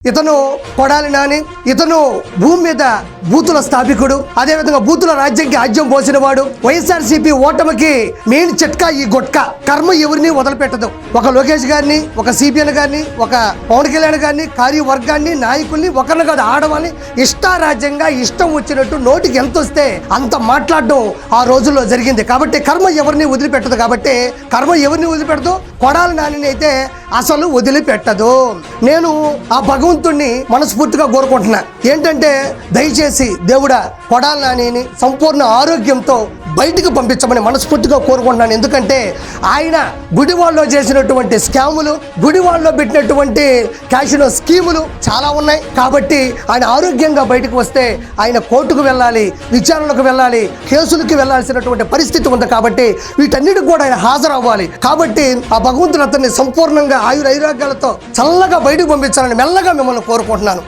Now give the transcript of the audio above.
ఇతను కొడాలి నాని, ఇతను భూమి మీద బూతుల స్థాపికుడు, అదేవిధంగా బూతుల రాజ్యంకి ఆజ్యం పోసినవాడు. వైఎస్ఆర్సీపీ ఓటమికి మెయిన్ చిట్కా ఈ గుట్కా. కర్మ ఎవరిని వదిలిపెట్టదు. ఒక లోకేష్ గారిని, ఒక సిపిఎన్ గారిని, ఒక పవన్ కళ్యాణ్ గారిని, కార్యవర్గాన్ని, నాయకుల్ని, ఒకరిని కాదు ఆడవాళ్ళని ఇష్టారాజ్యంగా ఇష్టం వచ్చినట్టు నోటికి ఎంత వస్తే అంత మాట్లాడడం ఆ రోజుల్లో జరిగింది. కాబట్టి కర్మ ఎవరిని వదిలిపెట్టదు. కాబట్టి కర్మ ఎవరిని వదిలిపెట్టదు, కొడాలి నానిని అయితే అసలు వదిలిపెట్టదు. నేను ఆ భగవంతుణ్ణి మనస్ఫూర్తిగా కోరుకుంటున్నా. ఏంటంటే దయచేసి దేవుడా కొడాలి నానిని సంపూర్ణ ఆరోగ్యంతో బయటికి పంపించమని మనస్ఫూర్తిగా కోరుకుంటున్నాను. ఎందుకంటే ఆయన గుడివాడలో చేసినటువంటి స్కాములు, గుడివాడలో పెట్టినటువంటి క్యాషినో స్కీములు చాలా ఉన్నాయి. కాబట్టి ఆయన ఆరోగ్యంగా బయటకు వస్తే ఆయన కోర్టుకు వెళ్ళాలి, విచారణకు వెళ్ళాలి, కేసులకి వెళ్ళాల్సినటువంటి పరిస్థితి ఉంది. కాబట్టి వీటన్నిటికి కూడా ఆయన హాజరవ్వాలి. కాబట్టి ఆ భగవంతుడు అతన్ని సంపూర్ణంగా ఆయురారోగ్యాలతో చల్లగా బయటకు పంపించాలని మెల్లగా మిమ్మల్ని కోరుకుంటున్నాను.